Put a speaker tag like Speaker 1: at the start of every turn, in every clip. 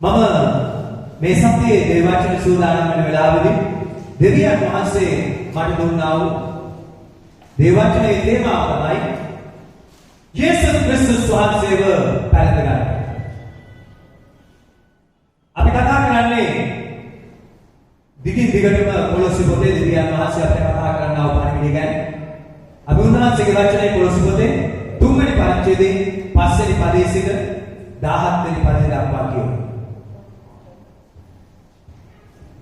Speaker 1: මම මේ සතියේ දේවචන සූදානම් වෙන වෙලාවෙදී දෙවියන් වහන්සේ මට දුන්නා වූ දේවචනයේ තේමාව තමයි යේසුස් ක්‍රිස්තුස් වහන්සේව පැලඳ ගන්න. අපි කතා කරන්නේ දිගින් දිගටම කොලොසි පොතේ දෙවියන් වහන්සේ අපිට කතා කරනවා පරිවිඩ ගැන. අපි උන්වහන්සේගේ වචනේ කොලොසි පොතේ 3 වෙනි පරිච්ඡේදයේ 5 වෙනි පදයේ සිට 17 වෙනි පදේ දක්වා කියනවා.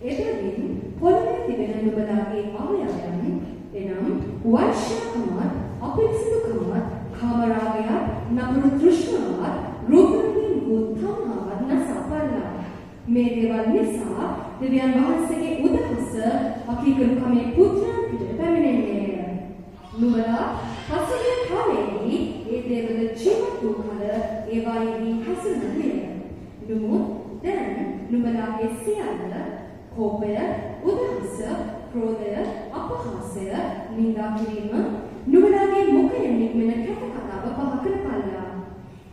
Speaker 2: එබැවින් පොළොවේ තිබෙන නුඹලාගේ අවයවයන් එනම් වෛශ්‍යකමත් අපිරිසිදුකමත් කාමරාගයත් නපුරු තෘෂ්ණාවත් රූපවලින් වූ තණ්හාවත් නසපල්ලා. මේ දේවල් නිසා දෙවියන් වහන්සේගේ උදහස අකීකරුකමේ පුත්‍රයන් පිටට පැමිණෙන්නේ. නුඹලා පසුගිය කාලයේදී ඒ දේවල් ජීවත් වූ කල ඒවායිදී හසුරුවන්නේ. නමුත් දැන් නුඹලාගේ සියල්ල කෝපය, උදහස, ක්‍රෝධය, අපහාසය, නිඳා කිරීම, නුඹලාගේ මුඛයෙන් නික්මෙන කැත කතාව පහ කරපල්ලා.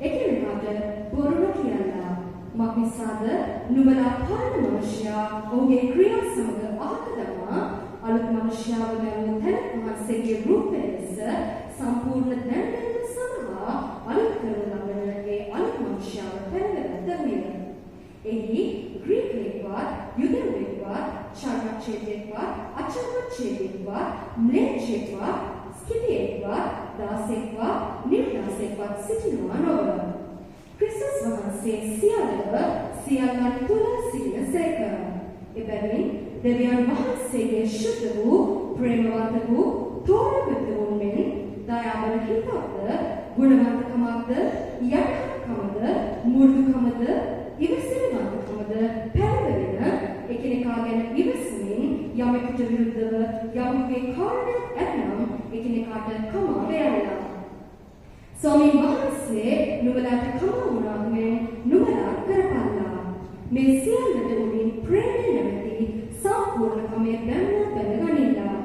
Speaker 2: එකිනෙකාට බොරු නොකියලා. මක්නිසාද නුඹලා පරණ මනුෂ්‍යයා ඔහුගේ ක්‍රියා සමග අහක දමා අලුත් මනුෂ්‍යයාව ගැනීම තැනක් වහන්සේගේ රූපය ලෙස සම්පූර්ණ දැනගැනීම සඳහා අලුත් කරන ලබන ඒ අලුත් මනුෂ්‍යයාව පැනගත විය. එහි ග්‍රීකයෙක්වත්, යුදෙව්වෙක්වත්, චාර්වච්චයෙක්වත්, අචාර්වච්චයෙක්වත්, ම්ලේච්චයෙක්වත්, ස්කිතියෙක්වත්, දාසෙක්වත්, නිර්දාසෙක්වත් සිටිනවා නොව. ක්‍රිස්තුස් වහන්සේ සියල්ලන් තුල සිටින සේක. එබැවින් දෙවියන් වහන්සේගේ ශුද්ධ වූ, ප්‍රේමවන්ත වූ, තෝරාගත් වූ මෙන් දයාබර හිතක්ද, ගුණවන්තකමක්ද, යටහත්කමද, මෘදුකමද, ඉවසිලිවන්තකමද පැහැදෙන එකිනෙකා ගැන ඉවසමින් යමෙකුට විරුද්ධව යමෙකුගේ කාරණයක් ඇතනම් එකිනෙකාට කමා වේලා. ස්වාමීන් වහන්සේ නුඹලාට කමා වුණා මෙන් නුඹලා කරපල්ලා. මේ සියල්ලට උඩින් ප්‍රේමය නැමැති සම්පූර්ණකමේ බැම්ම බැඳගනිලා.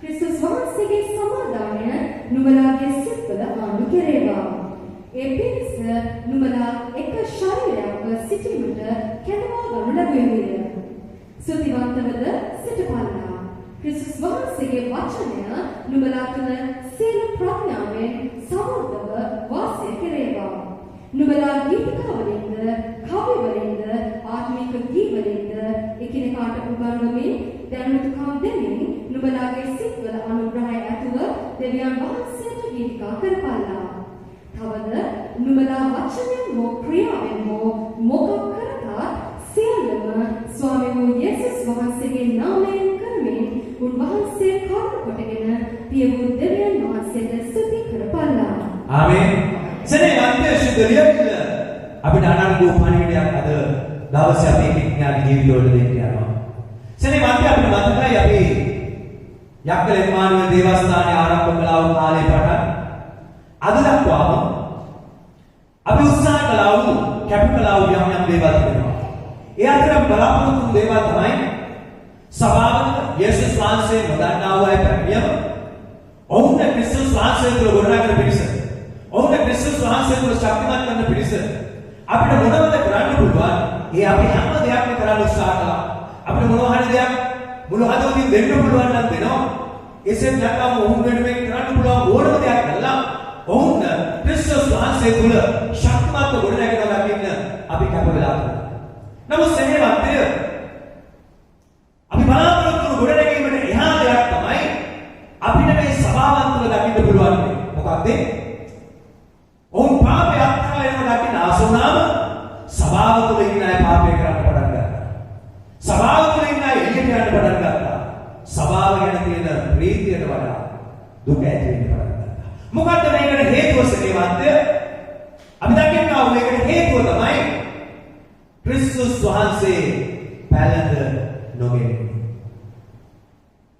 Speaker 2: ක්‍රිස්තුස් වහන්සේගේ සමාදානය නුඹලාගේ සිත්වල ආණ්ඩු කෙරේවා. ඒ පිණිස නුඹලා එක ශරීරයක සිටීමට කැඳවා ගනු ලැබුවේ. සුතිවන්තවද සිටපල්ලා. ක්‍රිස්තුස් වහන්සේගේ වචනය නුඹලා තුළ සීල ප්‍රඥාවෙන් සමෘද්ධව වාසය කෙරේවා. නුඹලා ගීතිකාවලින්ද, කවිවලින්ද, ආත්මික ගීවලින්ද එකිනෙකාට උගන්වමින් දැනුතුකම් දෙමින් නුඹලාගේ සිත්වල අනුග්‍රහය ඇතුව දෙවියන් වහන්සේට ගීතිකා කරපල්ලා. තවද නුඹලා වචනයෙන් හෝ ක්‍රියාවෙන් හෝ මොකක් කරතා සියල්ලම ස්වාමී වූ යේසුස් වහන්සේගේ නාමයෙන් කරමින් උන්වහන්සේ කරුණ කොටගෙන පිය වූ දෙවියන් වහන්සේට ස්තුති කරපල්ලා.
Speaker 1: ආමේන්. සනේ අන්ත්‍ය ශුද්ධලියකිල අපිට අනන්ත උපණිවිඩයක් අද දවසේ අපි එක්කෙනාගේ ජීවිතවල දෙන්න යනවා. සනේ අන්ත්‍ය අපිට මතකයි අපි යක්කල එම්මානුවල් දේවස්ථානයේ ආරම්භ කළා වූ කාලේ පටන් අද දක්වාම අපි උත්සාහ කළා වූ කැප කළා වූ යම් දේවල් තිබෙනවා. ඒ අතර බලාපොරොත්තු වූ දේවල් තමයි සභාවක යේසුස් වහන්සේ නොදන්නා වූ අය පැමිණියම ඔවුන්ට ක්‍රිස්තුස් වහන්සේ තුළ ගොඩනගන පිණිස, ඔවුන්ට ක්‍රිස්තුස් වහන්සේ තුළ ශක්තිමත් කරන පිණිස අපිට මොනවද කරන්න පුළුවන්? ඒ අපි හැම දෙයක්ම කරන්න උත්සාහ කළා. අපිට මොනවා හරි දෙයක් මුළු හදවතින් දෙන්න පුළුවන් නම් දෙනවා. එසේත් නැත්නම් ඔවුන් වෙනුවෙන් කරන්න පුළුවන් ඕනම දෙයක් කළා. ඔවුන් ක්‍රිස්තුස් වහන්සේ තුළ ශක්තිමත් ගොඩනැගෙනවා දකින්න අපි කැප වෙලා තියෙනවා. නමුත් සෙනෙහවත්ය අපි බලාපොරොත්තු ගොඩනැගීමට එහා දෙයක් තමයි අපිට මේ සභාවන් තුළ දකින්න පුළුවන්. මොකක්ද? ඔවුන් පාපය අත්හැරලා යනවා දකින්න ආස වුණාම සභාව තුළ ඉන්න අය පාපය කරන්න පටන් ගත්තා. සභාව තුළ ඉන්න අය එළියට යන්න පටන් ගත්තා. සභාව ගැන තියෙන ප්‍රීතියට වඩා දුක ඇති වෙන්න පටන් ගත්තා. මොකද්ද මේකට හේතුව සෙනෙහවත්ය? අපි දකින්නවා මේකට හේතුව තමයි ක්‍රිස්තුස් වහන්සේ පැලඳ නොගෙන.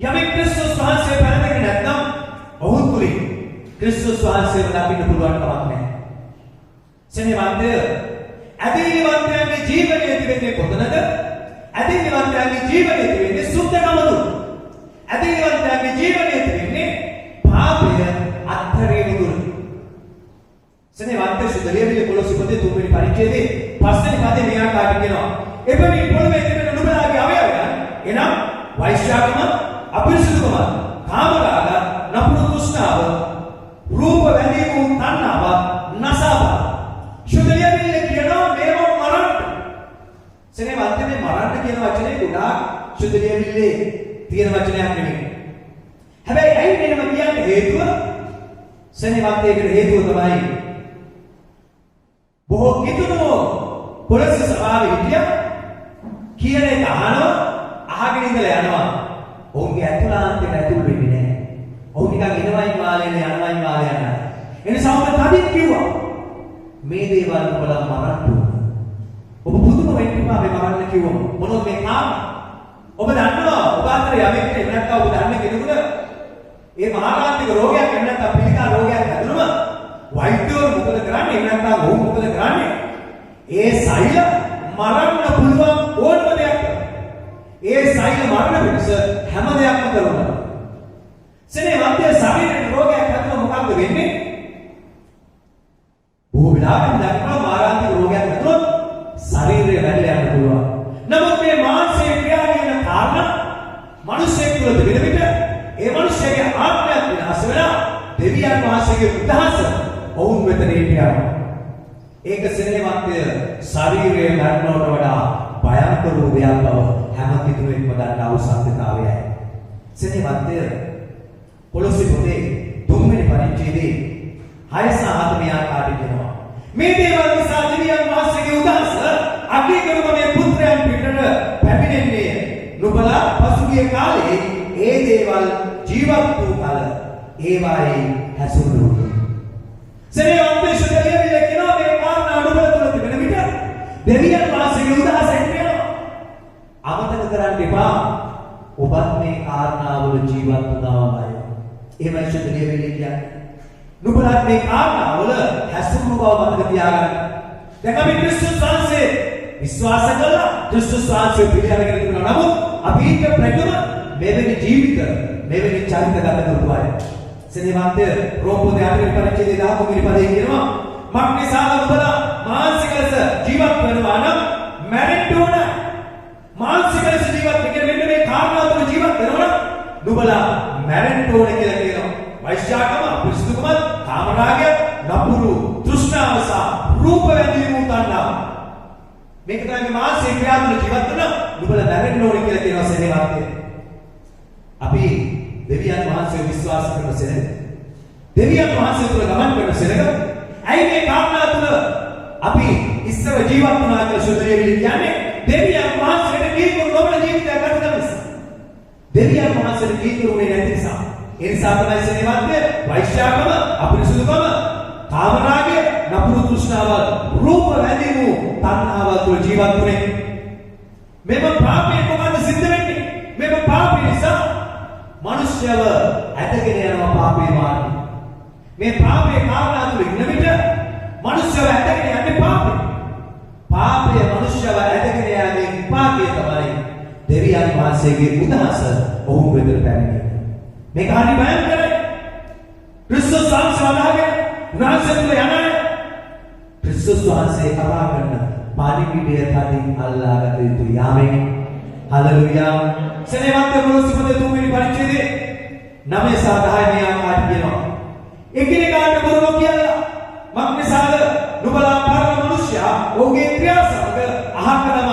Speaker 1: යමෙක් ක්‍රිස්තුස් වහන්සේ පැලඳගෙන නැත්නම් ඔහු තුලින් ක්‍රිස්තුස් වහන්සේව දකින්න පුළුවන් කමක් නැහැ. සෙනෙහවත්ය ඇදහිලිවන්තයන්ගේ ජීවනයේ තිබෙන්නේ කොතනද? ඇදහිලිවන්තයන්ගේ ජීවනයේ තිබෙන්නේ සුද්ධකමද? ඇදහිලිවන්තයන්ගේ ජීවනයේ තිබෙන්නේ පාපය අත්හැරීම තුල. සෙනෙහවත්ය ශුද්ධලියවිලි කොලොසි පොතේ 3 වෙනි පරිච්ඡේදයේ 5 වෙනි පදේ මේ ආකාරයට කියනවා. එබැවින් පොළවේ තිබෙන නුඹලාගේ අවයවයන් එනම් වෛශ්‍යාකම, අපිරිසුදුකම, කාමරාග, නපුරු තෘෂ්ණාව, රූප වැඳීම තණ්හාව නසාව. ශුද්ධලියවිල්ල කියනවා මේවා මරන්න. සනේ වන්දනේ මරන්න කියන වචනේ ගොඩාක් ශුද්ධලියවිල්ලේ තියෙන වචනයක් නෙමෙයි. හැබැයි ඇයි මෙහෙම කියන්නේ හේතුව? සනේ වන්දේකට හේතුව තමයි බොහෝ කිතුනෝ පොලිස් සභාවේ හිටියා කියන එක අහගෙන ඉඳලා යනවා. ඔවුන්ගේ ඇතුළාන්තයට ඇතුල් වෙන්නේ නැහැ. ඔවුන් නිකන් එනවයි මාලේන යනවයි මාලේ යනවා. එනිසා ඔබ තදින් කිව්වා මේ දේවල් ඔබලා මරන්න ඕන. ඔබ පුදුම වෙන්න එපා මේ මරන්න කිව්වම. මොනවද මේ කාම? ඔබ දන්නවා ඔබ අතර යමෙක් එහෙම නැත්නම් ඔබ දන්නේ කෙනෙකුට ඒ මහාකාන්තික රෝගයක් එහෙම නැත්නම් පිළිකා රෝගයක් හැදුනම වෛද්‍යවරු මොකද කරන්නේ? එහෙම නැත්නම් ඔවුන් මොකද කරන්නේ? ඒ සෛල මරන්න පුළුවන් ඕනම දෙයක්. ඒ සෛල මරණ පිණිස හැම දෙයක්ම කරනවා. සනේ වන්දේ ශරීරයේ රෝගයක් හැදුනම මොකක්ද වෙන්නේ? බොහෝ වෙලාවට දක්වන මාරාන්තික රෝගයක් හැදුනොත් ශරීරය වැළලා යන්න පුළුවන්. නමුත් මේ මානසික ක්‍රියා කියන කාරණා මිනිසෙක් තුළ තිබෙන විට ඒ මිනිසයාගේ ආත්මයක් විනාශ වෙලා දෙවියන් වහන්සේගේ උදහස ඔවුන් වෙත නේටියා. ඒක සෙනෙහවන්තය ශරීරයේ මරණයට වඩා භයංකර වූ දෙයක් බව හැම කිතුනෙක්ම දන්නා වූ සත්‍යතාවයයි. සෙනෙහවන්තය කොලොසි පොතේ 3 වෙනි පරිච්ඡේදයේ 6 සහ 7 ආකාරයට කියනවා. මේ දේවල් නිසා දෙවියන් වහන්සේගේ උදහස අග්නිකරුම මේ පුත්‍රයන් පිටට පැමිණෙන්නේ. නුඹලා පසුගිය කාලේ ඒ දේවල් ජීවත් වූ කල ඒවායේ හැසුරුණු. සෙනෙහවන්තය ශුද්ධලියවිල්ල කියනවා මේ කාරණා නුඹලා තුල තිබෙන විට දෙවියන් වහන්සේගේ උදහස එන්නවා. අමතක කරන්න එපා. ඔබත් මේ කාරණාවල ජීවත් වුණාමයි. එහෙමයි ශුද්ධලියවිල්ල කියන්නේ. නුඹලා මේ කාරණාවල හැසුරුණු බව මතක තියාගන්න. දැන් අපි ක්‍රිස්තුස් වහන්සේ විශ්වාස කළා. ක්‍රිස්තුස් වහන්සේ පිළිඅරගෙන ඉන්නවා. නමුත් අපි ඊට ප්‍රථම මෙවැනි ජීවිත මෙවැනි චරිත ගත කරපු අය. සෙනෙහවන්තය රෝම පොතේ 8 වෙනි පරිච්ඡේදයේ 13 වෙනි පදයේ කියනවා මක්නිසාද නුඹලා මානසික ලෙස ජීවත් වෙනවා නම් මැරෙන්න ඕන. මානසික ලෙස ජීවත් වෙන්න මෙන්න මේ කාරණා තුළ ජීවත් වෙනවා නම් නුඹලා මැරෙන්න ඕන කියලා කියනවා. වෛශ්‍යාකම, අපිරිසුදුකම, කාමරාගය, නපුරු තෘෂ්ණාව සහ රූප වැඳීම තණ්හාව. මේක තමයි මානසික ක්‍රියා තුළ ජීවත් වෙන නුඹලා මැරෙන්න ඕන කියලා කියනවා සෙනෙහවන්තය. අපි දෙවියන් වහන්සේ විශ්වාස කරන සෙනඟ දෙවියන් වහන්සේ තුළ ගමන් කරන සෙනඟ ඇයි මේ කාරණා තුළ අපි ඉස්සර ජීවත් වුණා කියලා ශුද්ධලියවිල්ල කියන්නේ දෙවියන් වහන්සේට කීකරු නොවන ජීවිතයක් ගත කරන නිසා. දෙවියන් වහන්සේට කීකරුනේ නැති නිසා. ඒ නිසා තමයි සෙනෙහවන්තය වෛශ්‍යාකම, අපිරිසුදුකම, කාමරාගය, නපුරු තෘෂ්ණාව, රූප වැඳීම තණ්හාව තුළ ජීවත් වුනේ. මෙම පාපේ කොහොමද සිද්ධ වෙන්නේ? මෙම පාපේ නිසා මනුෂ්‍යව ඇදගෙන යනවා පාපේ මාර්ගය. මේ පාපේ කාරණා තුළ ඉන්න විට මනුෂ්‍යව ඇදගෙන යන්නේ පාපේ. පාපය මනුෂ්‍යව ඇදගෙන යන්නේ විපාකය තමයි දෙවියන් වහන්සේගේ උදහස ඔවුන් වෙත පැමිණෙන්නේ. මේක හරි භයංකරයි. ක්‍රිස්තුස් වහන්සේ වදාගෙන උන්වහන්සේ තුළ යන්නේ ක්‍රිස්තුස් වහන්සේ කතා කරන පාරිමිඩිය තදින් අල්ලාගත යුතු යාමෙන් හලෙලූයා. සෙනෙහවන්තය කොලොසි පොතේ 3 වෙනි පරිච්ඡේදයේ 9 සහ 10 මේ ආකාරයට කියනවා. එකිනෙකාට බොරු නොකියලා මක්නිසාද නුඹලා පරම මනුෂ්‍යයා ඔහුගේ ක්‍රියා සමග අහකරම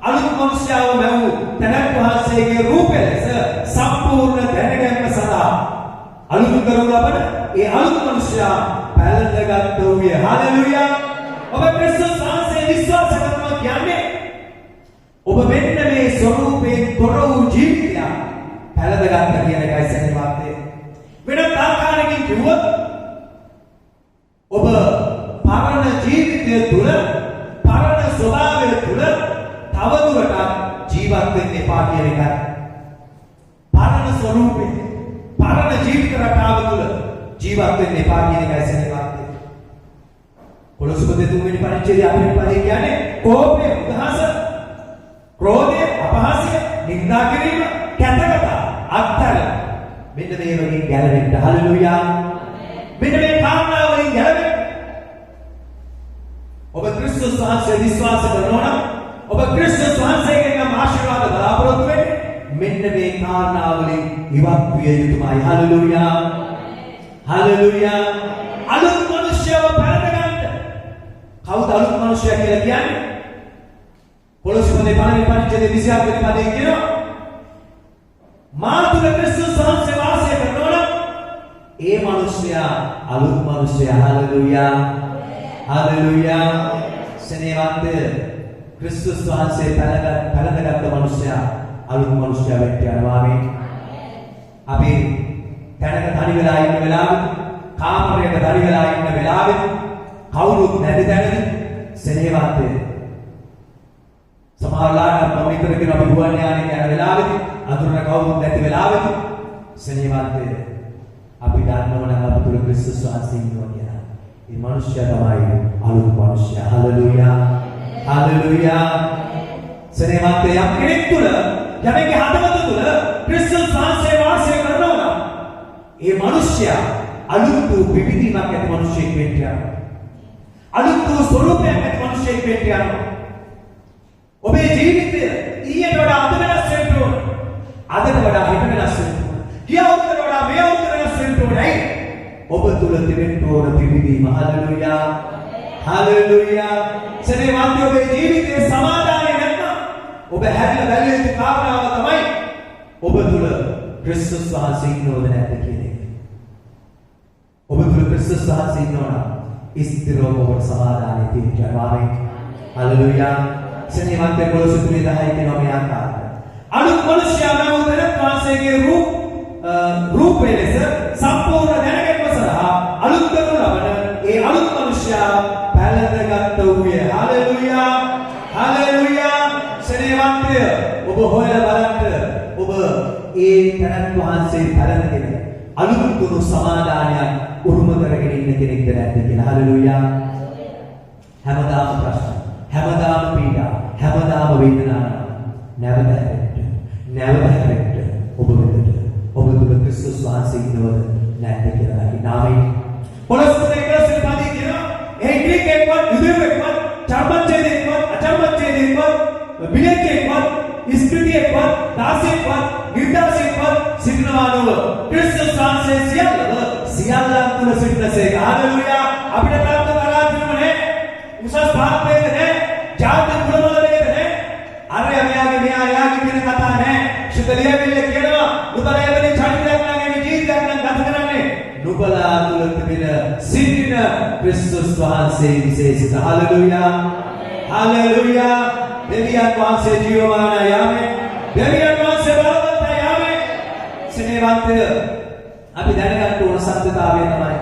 Speaker 1: අලුත් මනුෂ්‍යයාව මැවූ තැනැත් වහන්සේගේ රූපය ලෙස සම්පූර්ණ දැනගැන්ම සඳහා අලුත් කරනු ලබන ඒ අලුත් මනුෂ්‍යයා පැලඳගත් වූයේ. හලෙලූයා. ඔබ ක්‍රිස්තුස් වහන්සේ විශ්වාස කරනවා කියන්නේ ඔබ මෙන්න මේ ස්වરૂපයෙන් තොර වූ ජීවිතයක් පැලඳගත්ත කියන එකයි සෙනෙහවන්තය. වෙනත් ආකාරයකින් කිව්වොත් ඔබ පරණ ජීවිතය තුළ පරණ ස්වභාවය තුළ තවදුරටත් ජීවත් වෙන්න එපා කියන එකයි. පරණ ස්වરૂපේ පරණ ජීවිත රටාව තුළ ජීවත් වෙන්න එපා කියන එකයි සෙනෙහවන්තය. කොලොසි පොතේ 3 වෙනි පරිච්ඡේදයේ 8 වෙනි පදේ කියන්නේ කෝපය, උදහස, ක්‍රෝධය, අපහාසය, නින්දා කිරීම, කැතකතා, අත්හැර මෙන්න මේ වගේ ගැලවෙන්න. හලෙලූයා. මෙන්න මේ කාරණා වලින් ගැලවෙන්න. ඔබ ක්‍රිස්තුස් වහන්සේ විශ්වාස කරනවා නම් ඔබ ක්‍රිස්තුස් වහන්සේගෙන් යම් ආශිර්වාද බලාපොරොත්තු වෙන්නේ මෙන්න මේ කාරණාවලින් ඉවත් විය යුතුමයි. හලෙලූයා. හලෙලූයා. අලුත් මිනිස්යව පරදගන්න. කවුද අලුත් මිනිස්යා කියලා කියන්නේ? කොලොසි පොතේ පළවෙනි පරිච්ඡේදයේ 27 වෙනි පදයේ කියනවා මා තුල ක්‍රිස්තුස් වහන්සේ වාසය කරනවා නම් ඒ මිනිස්යා අලුත් මිනිස්යා. හලෙලූයා. හලෙලූයා. සෙනෙහවන්ත ක්‍රිස්තුස් වහන්සේ පරදගත්ත මිනිස්යා අලුත් මිනිස්යා වෙන්න යනවා. ආමේන්. අපි තැනක තනි වෙලා ඉන්න වෙලාවෙ කාමරයක තනි වෙලා ඉන්න වෙලාවෙ කවුරුත් නැති තැනදී සෙනෙහවන්ත සමහරලාට මම විතර කියන අපි ගුවන් යානයේ යන වෙලාවෙදී අඳුරන කවුරුත් නැති වෙලාවෙදී සෙනෙහවන්ත අපි දන්නවනම් අප තුල ක්‍රිස්තුස් වහන්සේ ඉන්නවා කියලා. මේ මිනිස්යා තමයි අලුත් මිනිස්යා. හලෙලූයා. හලෙලූයා. සෙනෙහවන්ත යම් කෙනෙක් තුල යමෙක්ගේ හදවත තුල ක්‍රිස්තුස් වහන්සේ වාසය කරනවා නම් ඒ මිනිස්යා අලුත් වූ පිපිදීමක් ඇති මිනිසෙක් වෙන්න යනවා. අලුත් වූ ස්වරූපයක් ඇති මිනිසෙක් වෙන්න යනවා. ඔබේ ජීවිතය ඊට වඩා අද වෙනස් වෙන්න ඕන. අදට වඩා හෙට වෙනස් වෙන්න ඕන. ගිය අවුරුද්දට වඩා මේ අවුරුද්ද වෙනස් වෙන්න ඕනේ. ඔබ තුල තිබෙන්න ඕන පිපිදීම. හලෙලූයා. හලෙලූයා. සෙනෙහවන්ත ඔබේ ජීවිතයේ සමාදානය නැත්නම් ඔබ හැදලා බැලිය යුතු කාරණාව තමයි ඔබ තුල ක්‍රිස්තුස් වහන්සේ ඉන්නවද නැද්ද කියන එක. ඔබ තුල ක්‍රිස්තුස් වහන්සේ ඉන්නවනම් ස්ථිරව ඔබට සමාදානය තියෙනවා. ආමේන්. හලෙලූයා. සෙනෙහවන්ත කොලොසි 3:10 කියනවා මේ ආකාරයට. අලුත් මිනිස්යා නවතර වාසයේ රූපේ ලෙස සම්පූර්ණ දැනගැනීම සඳහා අලුත් කරනු ලබන ඒ අලුත් මිනිස්යා පැලඳගත් වූයේ. හලෙලූයා. හලෙලූයා. සෙනෙහවන්තය ඔබ හොයලා බලන්න ඔබ ඒ තනත් වහන්සේ පැලඳගෙන අලුත් දුරු සමාදානයක් උරුම කරගෙන ඉන්න කෙනෙක්ද නැද්ද කියලා. හලෙලූයා. හැමදාම ප්‍රශ්න, හැමදාම පීඩා, හැමදාම වේදනාවක් නැවත හැරෙන්න ඔබ වෙතට ඔබ තුල ක්‍රිස්තුස් වහන්සේ ඉන්නවද නැද්ද කියලා අහන්න. ආමේන්. පොළොස්සේ ක්‍රිස්තුස් පදී කියනවා ඒ ග්‍රීක එක්වත් යුදෙව් එක්වත් චර්මච්ඡේද එක්වත් අචර්මච්ඡේද එක්වත් බිලෙක් එක්වත් ස්ත්‍රී එක්වත් දාසී එක්වත් නිර්දාසී එක්වත් සිටිනවා නොව ක්‍රිස්තුස් වහන්සේ සියල්ලන් තුල සිටිනසේක. හලෙලූයා. අපිට තාම තරහින්ම නැහැ. උසස් පාපයේද නැහැ. ජාති කුලවල වේද නැහැ. අර යමයාගේ මෙයාගේ කියන කතා නැහැ. සුදලියවිල්ල කියනවා නුඹලාගේ චරිතයක් නම් මේ ජීවිතයක් නම් ගත කරන්නේ නුඹලා තුල තිබෙන සිටින ක්‍රිස්තුස් වහන්සේ විශේෂිත. හලෙලූයා. හලෙලූයා. දෙවියන් වහන්සේ ජීවමානයි. ආමේන්. දෙවියන් වහන්සේ බලවන්තයි. ආමේන්. සෙනෙහවන්තය අපි දැනගන්න ඕන සත්‍යතාවය තමයි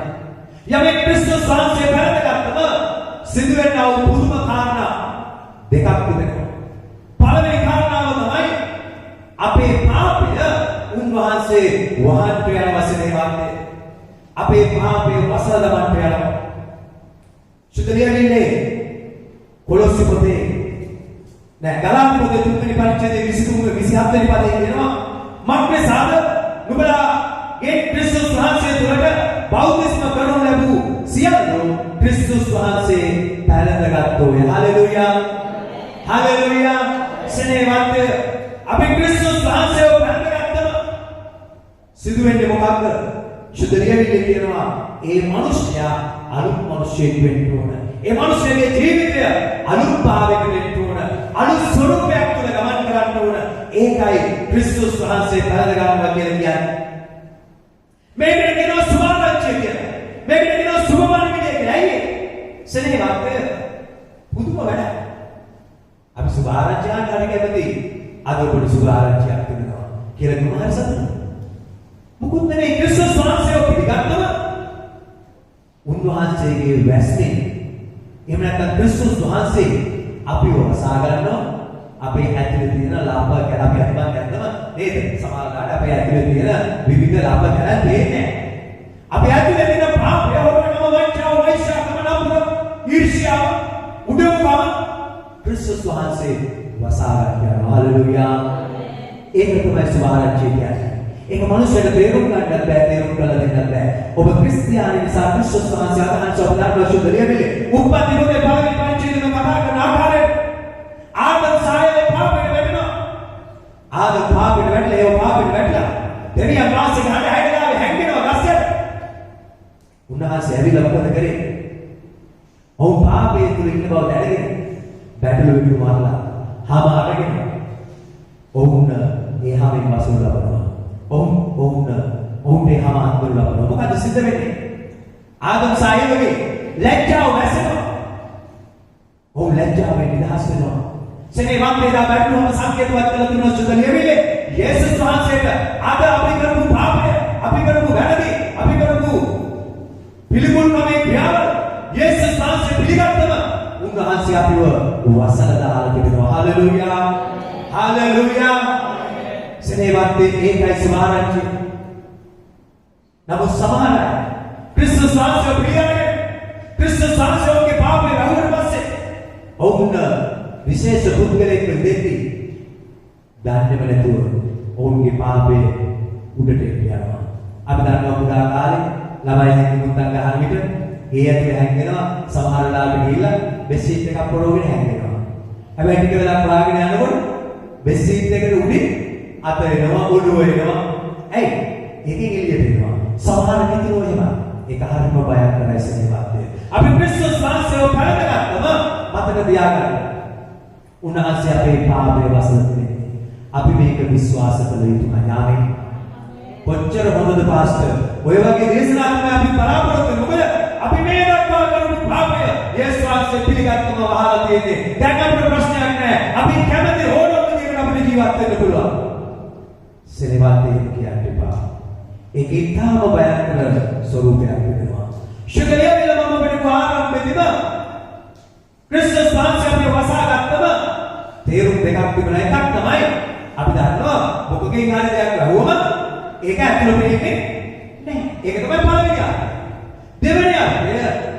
Speaker 1: යමෙක් ක්‍රිස්තුස් වහන්සේ පැරදගත්තම සිදුවෙනා වූ පුදුම කාරණා දෙකක් තිබෙනවා. පළවෙනි කාරණාව තමයි අපේ පාපය උන්වහන්සේ වහන්ට යනවා. සෙනෙහවන්තය අපේ පාපය වසලා දමන්න යනවා. සුදලියවිල්ලේ කොලොස්සි පොතේ නෑ ගලාති පොතේ 3 වෙනි පරිච්ඡේදයේ 23 27 වෙනි පදයේ කියනවා මක්මෙසාද නුඹලා ඒ ක්‍රිස්තුස් වහන්සේ තුළට බෞද්ධිස්ම කරනු ලැබූ සියල්ල ක්‍රිස්තුස් වහන්සේ පැලඳගත්තෝය. හලෙලූයා. හලෙලූයා. සෙනෙහවන්ත අපි ක්‍රිස්තුස් වහන්සේව පැලඳගත්තම සිදුවෙන්නේ මොකක්ද? සුදලියවිල්ල කියනවා ඒ මිනිසයා අලුත් මිනිසෙක් වෙන්න ඕන. ඒ මිනිසයාගේ ජීවිතය අලුත් භාවයකට වෙන්න ඕන. අලුත් ස්වරූපයක් තුළ ගමන් කරන්න ඕන. ඒකයි ක්‍රිස්තුස් වහන්සේ පැලඳගන්නවා කියලා කියන්නේ. මේකට කියනවා සුභාරංචිය කියලා. මේකට කියනවා සුභමණිවිඩය කියලා. ඇයි? සෙනෙහවන්ත පුදුම වැඩ. අපි සුභාරංචියන් හරි කැමති. අද ඔබට සුභාරංචියක් තිබෙනවා කියලා කිව්වම හරි සතුටුයි. මොකුත් නෙවෙයි ක්‍රිස්තුස් වහන්සේව පිළිගත්තම උන්වහන්සේගේ වැස්නේ එහෙම නැත්නම් ක්‍රිස්තුස් වහන්සේ අපිව වසා ගන්නවා. අපේ ඇතුලේ තියෙන ලාභ ගැන අපි අත්බන් ගන්නවා නේද? සමාජාට අපේ ඇතුලේ තියෙන විවිධ ලාභ ගැන තේන්නේ. අපි ඇතුලේ තියෙන පාපය වලටම වංචාව, වෛශ්‍යාකම, නපුර, ඊර්ෂ්‍යාව, උඩඟුකම ක්‍රිස්තුස් වහන්සේ වසා ගන්නවා. හලෙලූයා. ඒක තමයි සුභාරංචිය කියන්නේ. ඒක මනුෂ්‍යයට තේරුම් ගන්නත් බෑ, තේරුම් කරලා දෙන්නත් බෑ. ඔබ ක්‍රිස්තියානි නිසා ක්‍රිස්තුස් වහන්සේ අදහන් සොබදාන සුදලියවිලි උප්පත්ති රෝගේ පළවෙනි පරිච්ඡේදයේ කතා කරන ආකාරය ආත්ම ඇවිල්ලා මොකද කරේ? ඔවුන් පාපයේ තුල ඉන්න බව දැනගෙන බැටළුවෙකු මාරලා හාම අරගෙන ඔවුන් එහාමින් වසුරු ලබනවා. ඔවුන් එහාම අත්වරු ලබනවා. මොකද සිද්ධ වෙන්නේ? ආදම් සායවගේ ලැජ්ජාව වැසෙනවා. ඔවුන් ලැජ්ජාවෙන් නිදහස් වෙනවා. සෙනේ වන්දේදා බැටළුවම සංකේතවත් කළ තුන සුද ලියවිලේ යේසුස් වහන්සේට අද අපි කරපු පාපය, අපි කරපු වැරදි, අපි කරපු පිළිකුල්කමේ ක්‍රියාව යේසුස් වහන්සේ පිළිගත්තම උන්වහන්සේ අපිව වසල දාලා තිබෙනවා. හalleluya. හalleluya. සෙනෙවත්තේ ඒකයි සමාරච්චි. නමුත් සමහර අය ක්‍රිස්තුස් වහන්සේ පිළිගන්නේ ක්‍රිස්තුස් වහන්සේගේ පාපේ වැහුවට පස්සේ ඔවුන් විශේෂ පුද්ගලයෙක් වෙද්දී දන්නේම නැතුව ඔවුන්ගේ පාපේ උඩට යනවා. අපි දන්නවා පුරා කාලේ ළමයි හැංගිමුත්තන් ගහන විට ඒ ඇතුලේ හැංගෙනවා. සමහර ලාට ගිහිල්ලා බෙස්ෂීට් එකක් පොරවගෙන හැංගෙනවා. හැබැයි ටික වෙලා පුරාගෙන යනකොට බෙස්ෂීට් එකට උඩින් අත එනවා, ඔළුව එනවා. ඇයි? ඒකෙන් එළියට එනවා. සමහර මිතුරෝ එහෙම. ඒක හරිම භයානකයි සෙනෙහවත්ය. අපි ක්‍රිස්තුස් වහන්සේව පරදගත්තම මතක තියාගන්න. උන්වහන්සේ අපේ පාපේ වසන්නේ. අපි මේක විශ්වාස කළ යුතුයි. යාමේ. කොච්චර හොඳද පාස්ටර්? ඔය වගේ දේශනා තමයි අපි බලාපොරොත්තු වෙන්නේ. මොකද අපි මේ දක්වා කරපු පාපය යේසුස් වහන්සේ පිළිගත්තම වහලා තියෙන්නේ. දැන් අපිට ප්‍රශ්නයක් නැහැ. අපි කැමති හොරොත් විදිහට අපිට ජීවත් වෙන්න පුළුවන්. සෙනෙහවත්ය කියන්න එපා. ඒක ඊටාම භයානක ස්වරූපයක් වෙනවා. ශුකලියවිල මම ඔබට ආරම්භෙදිම ක්‍රිස්තුස් වහන්සේ අපිව වසාගත්තම තේරුම් දෙකක් තිබුණා. එකක් තමයි අපි දන්නවා මොකකින් හරි දෙයක් ලැබුවම ඒක ඇතුළට එන්නේ නැහැ. ඒක තමයි පළවෙනි ආකාරය. දෙවෙනි ආකාරය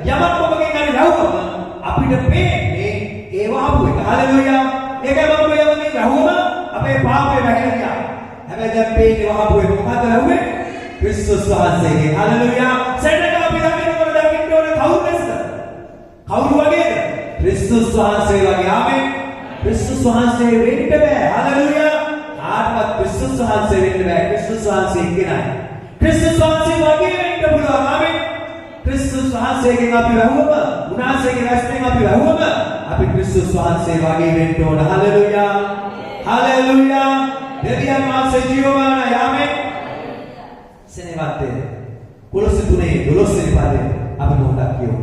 Speaker 1: යමක් මොකකින් හරි ලැබුවම අපිට පේන්නේ ඒ වහපු එක. හalleluya. ඒක මම යමකින් ලැබුවම අපේ පාපේ වැහිලා ගියා. හැබැයි දැන් පේන්නේ වහපු එක මොකද්ද ලැබුවේ? ක්‍රිස්තුස් වහන්සේගේ. හalleluya. සෙනඟ අපි දකින්නකොට දකින්න ඕන කවුරු නැස්ද? කවුරු වගේද? ක්‍රිස්තුස් වහන්සේ වගේ. ආමෙන්. ක්‍රිස්තුස් වහන්සේ වෙන්න බෑ. හalleluya. ආත්මත් ක්‍රිස්තුස් වහන්සේ වෙන්න බෑ. ක්‍රිස්තුස් වහන්සේ ඉගෙනයි. ක්‍රිස්තුස් වහන්සේ වගේ වෙන්න පුළුවන්. ආමෙන්. ක්‍රිස්තුස් වහන්සේගෙන් අපි වැහුවම, උන්වහන්සේගේ රැස්යෙන් අපි වැහුවම අපි ක්‍රිස්තුස් වහන්සේ වගේ වෙන්න ඕන. හalleluya. හalleluya. දෙවියන් වහන්සේ ජීවමානයි. ආමෙන්. සෙනෙහවත්ය. කොලොස්සේ 3:12 වෙනි පදේ අපි මොකක්ද කියමු?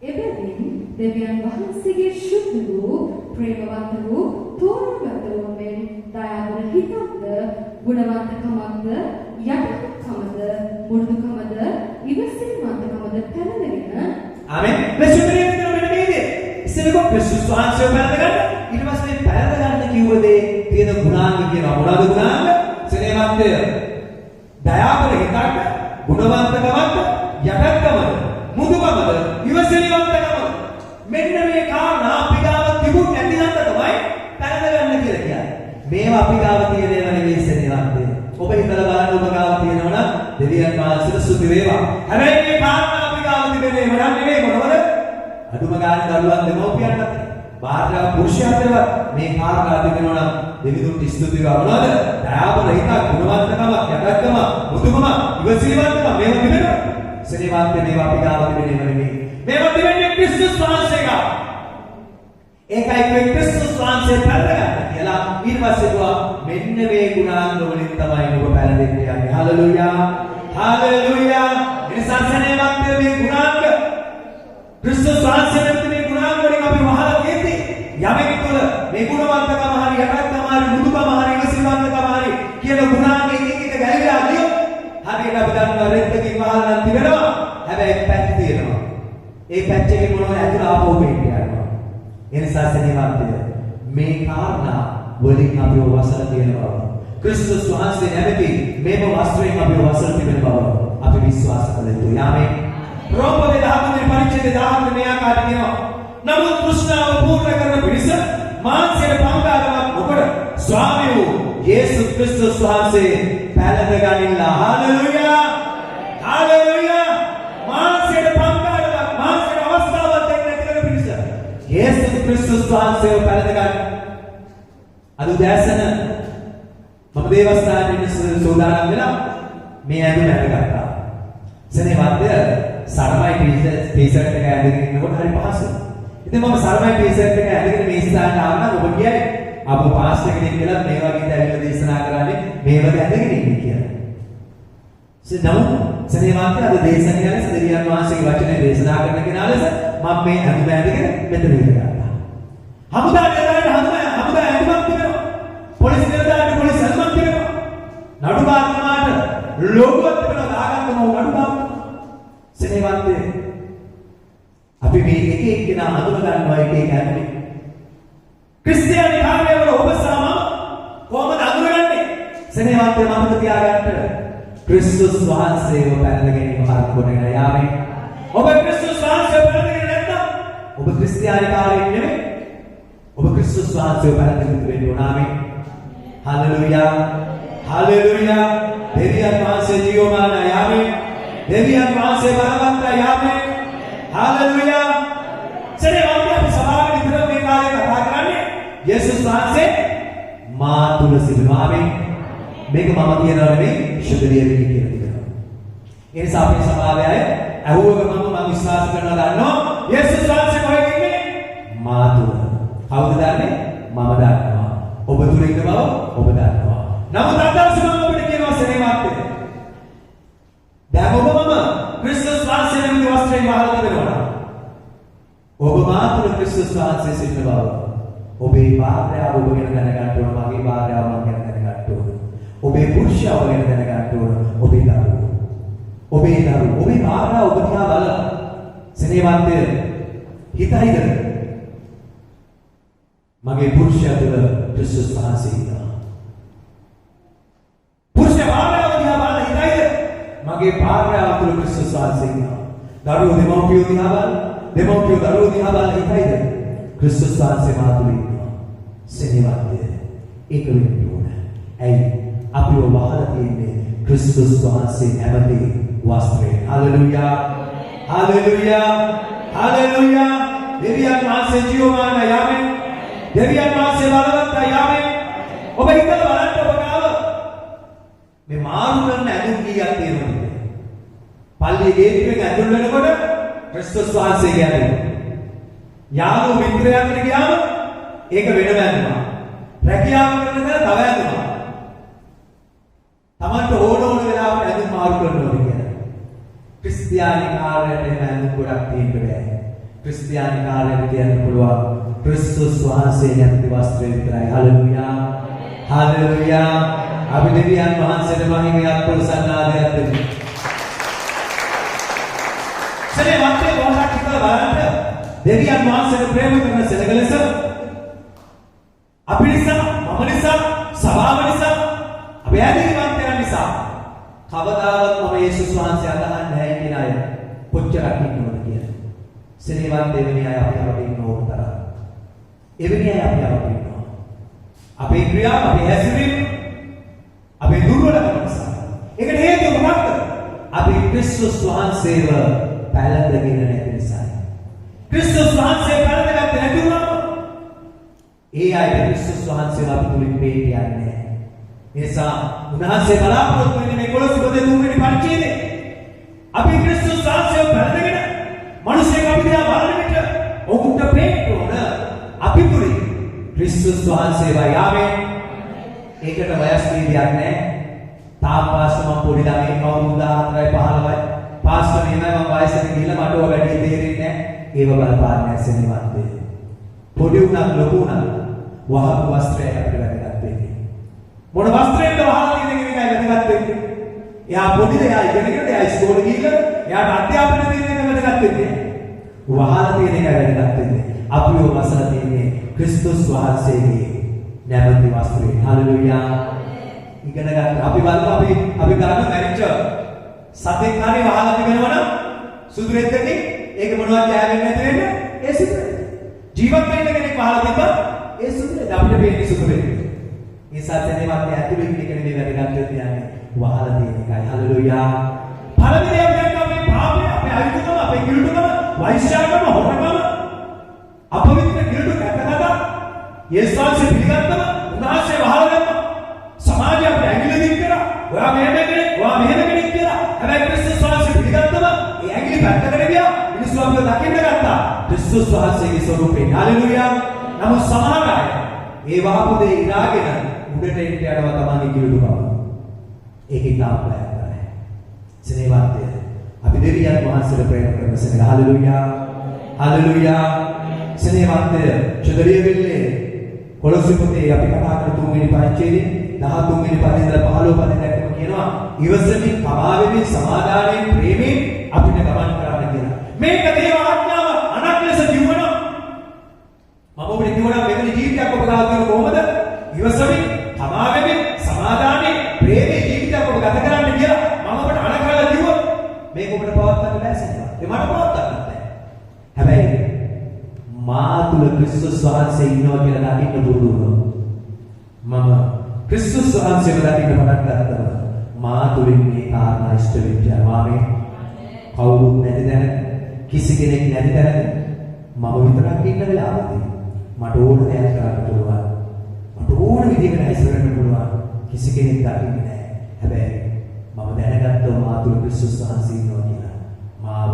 Speaker 2: එබැවින් දෙවියන් වහන්සේගේ ශුද්ධ වූ, ප්‍රේමවන්ත වූ, තෝරාගත් වූ මෙන් දයාබර හිතක්ද, ගුණවන්තකමක්ද, යටහත්කමද, මෘදුකමද, ඉවසිලිමත්කමද පැනගෙන
Speaker 1: ආමෙන්. ලෙසුපිරිය විතර මෙන්න මේකේ. ඉස්සෙල්ලා ක්‍රිස්තුස් වහන්සේව පැනගන්න. ඊට පස්සේ පැනගන්න කිව්වදේ තියෙන ගුණාංග කියනවා. මොනවද ගුණාංග? සෙනෙහවත්ය. දයාබර හිතක්ද, ගුණවන්තකමක්ද, යටහත්කමද, මුදුකමද, ඉවසිලිමත්කමද. මෙන්න මේ කාරණා අපි ගාව තිබුණ නැති නම් තමයි පැනගන්න කියලා කියන්නේ. මේවා අපි ගාව තියෙන ඒවා නෙවෙයි සෙනෙහවත්ය. ඔබ හිතලා බලන්න ඔබ ගාව තියෙනවා නම් දෙවියන් වහන්සේට ස්තුති වේවා. හැබැයි මේ කාරණා අපි ගාව තිබෙන්නේ මොනවද නෙවෙයි මොනවද? අදුම ගානේ දරුවන් දෙමව්පියන්ට බාහිර පුරුෂයාටවත් මේ කාරණා තිබෙනවා නම් දෙවිදුන්ට ස්තුති වේවා. මොනවද? දයාබර හිතක්, ගුණවන්තකම, යටත්කම, මුදුකම, ඉවසිලිමත්කම මේවා තිබෙනවා. සෙනෙහවත්ය මේවා අපි ගාව තිබෙන්නේ නෙවෙයි. මේවා තිබෙන්නේ ක්‍රිස්තුස් වහන්සේ ගාව. ඒකයි ක්‍රිස්තුස් වහන්සේ පැනගන්න කියලා ඊට පස්සේ දුවා මෙන්න මේ ගුණාංග වලින් තමයි ඔබ පැනදෙන්න යන්නේ. හalleluya. හalleluya. එනිසා සෙනෙහවත්ය මේ ගුණාංග ක්‍රිස්තුස් වහන්සේ මේ ගුණාංග වලින් අපි වහලා තියෙන්නේ. යමෙක් තුළ මේ ගුණවන්තකම හරි, යටත්කම හරි, මුදුකම හරි, ඉවසිලිමත්කම හරි කියන ගුණාංග එක ගැලවිලා ගියොත් හරියට අපි දන්නවා රෙද්දකින් වහලා නම් තිබෙනවා. හැබැයි පැච් තියෙනවා. ඒ පැච් එකේ මොනවද ඇතුළ ආපහු වෙන්නේ යනවා. එනිසා සෙනෙහවත්ය මේ කාරණා වලින් අපිව වසල තියෙන බව, ක්‍රිස්තුස් වහන්සේ නැමැති මේව වස්ත්‍රයෙන් අපිව වසල තිබෙන බව අපි විශ්වාස කළ යුතුයි. ආමෙන්. රෝමපදේ 13 පරිච්ඡේදයේ 14 මේ ආකාරයට කියනවා. නමුත් තෘෂ්ණාව පූර්ණ කරන පිණිස මාංශයේ පංගාලමක් නොකර ස්වාමී වූ යේසුස් ක්‍රිස්තුස් වහන්සේ පැලඳ ගනිලා. හalleluya. හalleluya. මාංශයේ පංගාලමක්, මාංශයේ අවස්ථාවක් දෙන්න නැතිවෙන පිණිස යේසුස් ක්‍රිස්තුස් වහන්සේව පැලඳ ගන්න. අද දැසන මම දේවස්ථානයේ සෝදානම් වෙලා මේ ඇඳුම අරගත්තා. සනේ වාද්‍ය සරමයි ටී-ෂර්ට් එක ඇඳගෙන ඉන්නකොට හරි පහසුයි. ඉතින් මම සරමයි ටී-ෂර්ට් එක ඇඳගෙන මේ ස්ථානට ආව නම් ඔබ කියයි අපෝ පාස්ටර් කෙනෙක් කියලා මේ වගේ දැවිලා දේශනා කරන්නේ මේ වගේ ඇඳගෙන ඉන්නේ කියලා. සනේ වාද්‍ය අද දේශනාවේ සදෙවියන් වහන්සේගේ වචනේ දේශනා කරන කෙනා ලෙස මම මේ ඇඳුම ඇඳගෙන මෙතන ඉඳලා. හමුදා ඇඳුමක් තිබෙනවා. පොලිස් නිලධාරීන් පොලිස් ඇඳුමක් තිබෙනවා. නඩුකාරතුමාට ලෝගෝවක් තිබෙනවා දාගන්නම නඩුකාර. සනේ වාද්‍ය අපි මේ එක එක්කෙනා හඳුන ගන්නවා එක එක ඇඳුම්. ක්‍රිස්තියානි කාර්යවල ඔබ සම කොහොමද හඳුනගන්නේ? සනේ වාද්‍ය මතක තියාගන්න. ක්‍රිස්තුස් වහන්සේව පැනලා ගැනීම හරක් කොටගෙන යාමේ. ඔබ ක්‍රිස්තුස් වහන්සේව පැනගෙන නැත්නම් ඔබ ක්‍රිස්තියානි කාර්යයක් නෙමෙයි. ඔබ ක්‍රිස්තුස් වහන්සේව පැනගෙන වෙන්න ඕනාමේ. හalleluya. හalleluya. දෙවියන් වහන්සේ ජීවමාන යාමේ. දෙවියන් වහන්සේ බලවන්ත යාමේ. හalleluya. සනේ වන්දි අපි සභාවේ විතර මේ කාලේ කතා කරන්නේ යේසුස් වහන්සේ මා තුල සිටිනවා ආමේ. මේක මම කියනවා නෙවෙයි ශුද්ධලියදී කියලා කියනවා. ඒ නිසා අපේ සභාවේ අය අහුවක මම විශ්වාස කරනවා දන්නවා යේසුස් වහන්සේ කොහෙද ඉන්නේ? මා තුල. කවුද දන්නේ? මම දන්නවා. ඔබ තුල ඉන්න බව ඔබ දන්නවා. නමුත් අදවසේ මම ඔබට කියනවා සනේ වාක්‍යය. දැන් ඔබම ක්‍රිස්තුස් වහන්සේ නම් වස්ත්‍රය වහලා තිබෙනවා. ඔබ මා තුල ක්‍රිස්තුස් වහන්සේ සිටින බව ඔබේ භාර්යාව ඔබ ගැන දැනගන්න ඕන. මගේ භාර්යාව මම ගැන දැනගන්න ඕන. ඔබේ පුරුෂයාව ගැන දැනගන්න ඕන. ඔබේ දරුවෝ. ඔබේ භාර්යාව ඔබ දිහා බලලා සනේ වාක්‍යය හිතයිද? මගේ පුරුෂයා තුළ ක්‍රිස්තුස් වහන්සේ ඉන්නවා. පුරුෂයා භාර්යාව දිහා බලලා හිතයිද? මගේ භාර්යාව තුළ ක්‍රිස්තුස් වහන්සේ ඉන්නවා. දරුවෝ දෙමව්පියෝ දිහා බලලා දෙමව්පියෝ දරුවෝ දිහා බලලා හිතයිද? ක්‍රිස්තුස් වහන්සේ මා තුළ ඉන්නවා. සනේ වාක්‍යය ඒක වෙන්න ඕන. ඇයි? අපිව වහලා තියෙන්නේ ක්‍රිස්තුස් වහන්සේ නැමැති වස්ත්‍රය. හalleluya. හalleluya. හalleluya. දෙවියන් වහන්සේ ජීවමාන යාමේ. දෙවියන් වහන්සේ බලවත් යාමේ. ඔබ හිතලා බලන්න ඔබ ගාව මේ මාරු කරන ඇඳුම් කීයක් තියෙනවද? පල්ලියේ ගේට්ටුවෙන් ඇතුල් වෙනකොට ක්‍රිස්තුස් වහන්සේගේ ඇඳුම. යාළුවෝ මිත්‍රයන්ට ගියාම ඒක වෙනම ඇඳුමක්. රැකියාව කරන තැන තව ඇඳුමක්. තමන්ට ඕන වෙලාවට ඇඳුම් මාරු කරනවා කියලා. ක්‍රිස්තියානි කාර්යයට ඇඳුම් ගොඩක් තියෙන්න බෑ. ක්‍රිස්තියානි කාර්යයට කියන්න පුළුවන් ක්‍රිස්තුස් වහන්සේ නැති වස්ත්‍රය විතරයි. හalleluya. හalleluya. අපි දෙවියන් වහන්සේට මහිමයක් පුරසන්නාදයක් දෙමු. සනේ වත්තේ කොහොමද කියලා බලන්න. දෙවියන් වහන්සේට ප්‍රේම කරන සෙනගලස අපි නිසා, මම නිසා, සභාව නිසා, අපි ඇදහිලිවන්තයන් නිසා කවදාවත් මම යේසුස් වහන්සේ අදහන්නේ නැහැ කියන අය කොච්චරක් ඉන්නවද කියලා. සෙනෙහවත් දෙවෙනි අය අපි අපිට ඉන්න ඕන තරම්. එවෙනි අය අපි අපිට ඉන්නවා. අපේ ක්‍රියාව, අපේ හැසිරීම, අපේ දුර්වලකම නිසා. ඒකට හේතුව මොකක්ද? අපි ක්‍රිස්තුස් වහන්සේව පැලඳගෙන නැති නිසා. ක්‍රිස්තුස් වහන්සේ පැලඳගත්තේ නැති වුණා. ඒ අය ක්‍රිස්තුස් වහන්සේව අපි තුලින් පිටියන්නේ නැහැ. ඒ නිසා උන්වහන්සේ බලාපොරොත්තු වෙන්නේ මේ කොළොස් පොතේ 3 වෙනි පරිච්ඡේදයේ අපි ක්‍රිස්තුස් වහන්සේව පැලඳගෙන මිනිස්සෙක් අපි දිහා බලන විට ඔවුන්ට පේන්න ඕන අපි තුලින් ක්‍රිස්තුස් වහන්සේව යාමේ. ඒකට වයස් වේදයක් නැහැ. තාම පාස්ටර් මම පොඩි ළමයි කවුරුද 14යි 15යි පාස්ටර් නේද මම වයසට ගිහිල්ලා මට ඔය වැඩි තේරෙන්නේ නැහැ. ඒව බලපාන්නේ සෙනෙහවත් වේ. පොඩි උනත් ලොකු උනත් වහපු වස්ත්‍රය අපිට වැදගත් වෙන්නේ. මොන වස්ත්‍රයක්ද වහලා තියෙන එකයි වැදගත් වෙන්නේ. එයා පොඩිද එයා ඉගෙනගෙන එයා ඉස්කෝලේ ගිහිල්ලා එයාට අධ්‍යාපනය දෙන එක වැදගත් වෙන්නේ. වහලා තියෙන එකයි වැදගත් වෙන්නේ. අපිව වසලා තියෙන්නේ ක්‍රිස්තුස් වහන්සේගේ නැමැති වස්ත්‍රය. හalleluya. ඉගෙන ගන්න අපි බලමු අපි ගන්න මැරිච්ච සතෙක් හරි වහලා තිබෙනවා නම් සුදු රෙද්දකින් ඒක මොනවද කෑවෙන්නේ නැති වෙන්නේ? ඒ සුදු රෙද්ද. ජීවත් වෙන්න කෙනෙක් වහලා තිබ්බා ඒ සුදු රෙද්ද අපිට පේන්නේ සුදු රෙද්ද. මේ සත්‍යනේ වාක්‍ය ඇතුළේ ඉන්න කෙනෙක් වැදගත් වෙන්නේ වහලා තියෙන එකයි. හalleluya. පළවෙනි අපි අපේ පාපය, අපේ අවිතුකම, අපේ කිලුටකම, වෛශ්‍යාකම, හොරකම, අපවිත්‍ර කිලුට කැපකතා, යේසුස්වහන්සේ පිළිගත්තම උන්වහන්සේ වහලා දැම්මා. සමාජය අපේ ඇඟිලි දික් කරා. ඔයා මෙහෙම කෙනෙක් කියලා. හැබැයි ක්‍රිස්තුස් වහන්සේ පිළිගත්තා. ක්‍රිස්තුස් වහන්සේගේ ස්වරූපේ. හalleluya. නමුත් සමහර අය ඒ වහපු දේ ඉරාගෙන උඩට එන්න යනවා තමන්ගේ කිලුඩු බව. ඒක ඉතාම ප්‍රයත්නයි. සෙනෙහවන්තය. අපි දෙවියන් වහන්සේට ප්‍රේම කරන සෙනෙහ. හalleluya. හalleluya. සෙනෙහවන්තය. චදරියවිල්ලේ කොලොස්සේ පොතේ අපි කතා කරන තුන්වෙනි පරිච්ඡේදයේ 13 වෙනි පදේ ඉඳලා 15 පදේ දක්වා කියනවා ඉවසමින් පමාවෙමින් සමාදානයෙන් ප්‍රේමයෙන් අපිට ගමන් කරන්න කියලා. මේක දේව ආඥාව අනක් ලෙස ජීවනවා. මම ඔබට කියනවා මෙවැනි ජීවිතයක් ඔබ ගත කරන කොහොමද? ඉවසමින් පමාවෙමින් සමාදානයෙන් ප්‍රේමයෙන් ජීවිතයක් ඔබ ගත කරන්න කියලා මම ඔබට අනක් කරලා කිව්වොත් මේක ඔබට පවත්වන්න බැහැ සෙනවා. ඒ මට පවත්වන්න බැහැ. හැබැයි මා තුල ක්‍රිස්තුස් වහන්සේ ඉන්නවා කියලා දකින්න පුරුදු වුණොත් මම ක්‍රිස්තුස් වහන්සේව දකින්න පටන් ගත්තා. මා තුලින් මේ කාරණා ඉෂ්ට වෙච්ච ආමේ කවුරුත් නැති තැන කිසි කෙනෙක් නැති තැන මම විතරක් ඉන්න වෙලාවදී මට ඕන දෙයක් කරන්න පුළුවන්. මට ඕන විදිහකට හැසිරෙන්න පුළුවන්. කිසි කෙනෙක් දකින්නේ නැහැ. හැබැයි මම දැනගත්තා මා තුල ක්‍රිස්තුස් වහන්සේ ඉන්නවා කියලා. මාව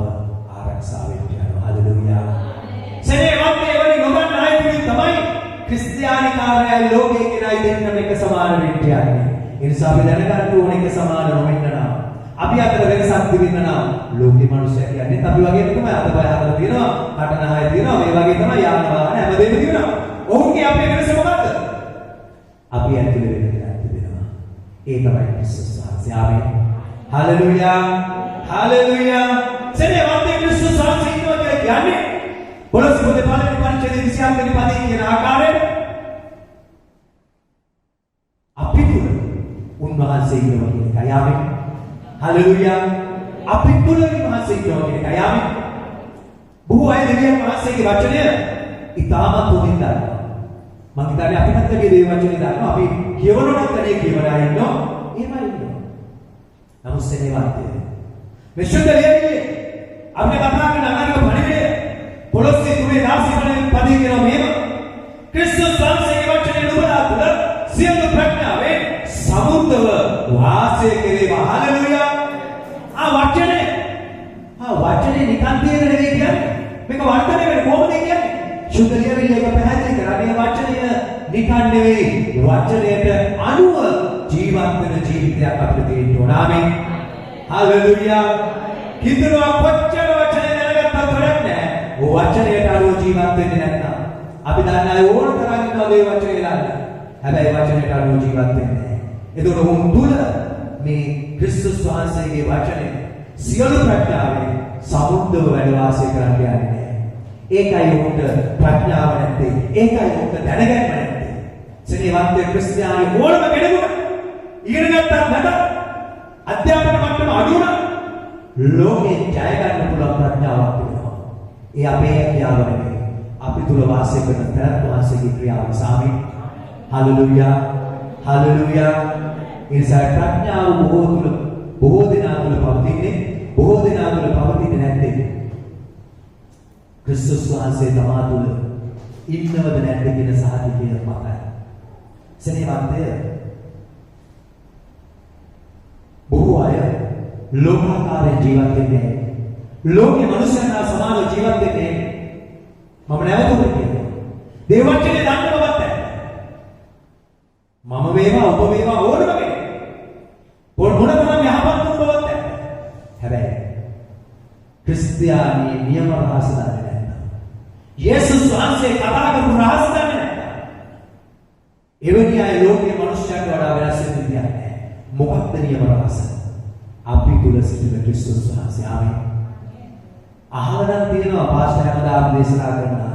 Speaker 1: ආරක්ෂා වෙන්න යනවා. හalleluya. සෙනෙහවන්තේ වගේ නොදන්න අය තුලින් තමයි ක්‍රිස්තියානි කාර්යය ලෝකයේ කෙනයි දෙන්නම එක සමාන වෙන්න යන්නේ. ඒ නිසා අපි දැනගන්න ඕන එක සමාන නොවෙන්න නම් අපි අතර වෙනසක් තිබෙන්න නම් ලෝකේ මිනිස්සු කියන්නේ අපි වගේ තමයි අතපය හතර තියෙනවා, කටනහය තියෙනවා, මේ වගේ තමයි යාන වාහන හැමදේම තියෙනවා. ඔවුන්ගේ අපේ වෙනස මොකද්ද? අපි ඇතුලේ වෙන දෙයක් තිබෙනවා. ඒ තමයි ක්‍රිස්තුස් වහන්සේ. ආමේන්. හalleluya. හalleluya. සෙනෙහවන්තේ ක්‍රිස්තුස් වහන්සේ ඉන්නවා කියලා කියන්නේ කොලොස්සේ පොතේ පළවෙනි පරිච්ඡේදයේ 27 වෙනි පදයේ කියන ආකාරයට අපි තුල උන්වහන්සේ ඉන්නවා කියන එකයි. ආමේන්. හalleluya. අපි තුල උන්වහන්සේ ඉන්නවා කියන එකයි. ආමේන්. බොහෝ අය දෙවියන් වහන්සේගේ වචනය ඉතාමත් හොඳින් දන්නවා. මම හිතන්නේ අපිටත් ඒ දේ වචනේ දන්නවා. අපි කියවනොත් කලේ කියවලා ඉන්නවා. එහෙමයි ඉන්නවා. නමුත් සෙනෙහවන්තය. මේ ශුද්ධලියන්නේ අපේ කතා කරන අනාගත පරිවර්තනය කොලොස්සේ 3:16 වෙනි පදයේ කියන මේව ක්‍රිස්තුස් වහන්සේගේ වචනේ නුඹලා තුළ සියලු ප්‍රඥාවෙන් සමුද්දව වාසය කෙරේවා. හalleluya. වචනේ නිකන් තියෙන නෙවෙයි කියන්නේ. මේක වර්ධනය වෙන කොහොමද කියන්නේ? සුද්ධ ලියවිල්ල එක පැහැදිලි කරා. මේ වචනය නිකන් නෙවෙයි. වචනයට අනුව ජීවත් වෙන ජීවිතයක් අපිට තියෙන්න ඕන. ආමේන්. හalleluya. කිතුනවා කොච්චර වචනේ දැනගත්තත් වැඩක් නැහැ. වචනයට අනුව ජීවත් වෙන්නේ නැත්නම් අපි දන්නේ ඕන තරම් ඉන්නවා මේ වචනේ දාන්න. හැබැයි වචනයට අනුව ජීවත් වෙන්නේ නැහැ. ඒතකොට උන් තුල මේ ක්‍රිස්තුස් වහන්සේගේ වචනේ සියලු ප්‍රඥාවෙන් සමුද්දව වැඩ වාසය කරන්න යන්නේ නැහැ. ඒකයි උන්ට ප්‍රඥාව නැත්තේ. ඒකයි උන්ට දැනගැන්ම නැත්තේ. සෙනෙහවන්තේ ක්‍රිස්තියානි ඕනම කෙනෙකුට ඉගෙන ගත්තත් නැත අධ්‍යාපන මට්ටම අඩු වුණා ලෝකේ ජය ගන්න පුළුවන් ප්‍රඥාවක් තියෙනවා. ඒ අපේ හැකියාව නෙවෙයි. අපි තුල වාසය කරන තරත් වාසයේ ක්‍රියාව සාමි. හalleluya. හalleluya. ඉන්සයි ප්‍රඥාව බොහෝ දෙනා තුල පවතින්නේ බොහෝ දෙනා තුල පවතින්නේ නැත්තේ. ක්‍රිස්තුස් වහන්සේ තමා තුල ඉන්නවද නැද්ද කියන සාධකය මතයි. සෙනෙහවන්තය බොහෝ අය ලෝකාකාරයෙන් ජීවත් වෙන්නේ. ලෝකේ මනුෂ්‍යයන්ට සමානව ජීවත් වෙන්නේ. මම නැවතුම් කියනවා. දේවචනේ දන්න බවත් නැහැ. මම වේවා ඔබ වේවා ඕනම කෙනෙක්. මොන තරම් යහපත් වුණ බවත් නැහැ. හැබැයි ක්‍රිස්තියානි නියම රහස දන්නේ නැත්නම් යේසුස් වහන්සේ කතා කරපු රහස දන්නේ නැත්නම් එවැනි අය ලෝකයේ මනුෂ්‍යයන්ට වඩා වෙනස් වෙන්න දෙයක් නැහැ. මොකක්ද නියම රහස? අපි තුල සිටින ක්‍රිස්තුස් වහන්සේ. ආමේන්. අහලා තියෙනවා පාස්ටර් හැමදාම දේශනා කරනවා.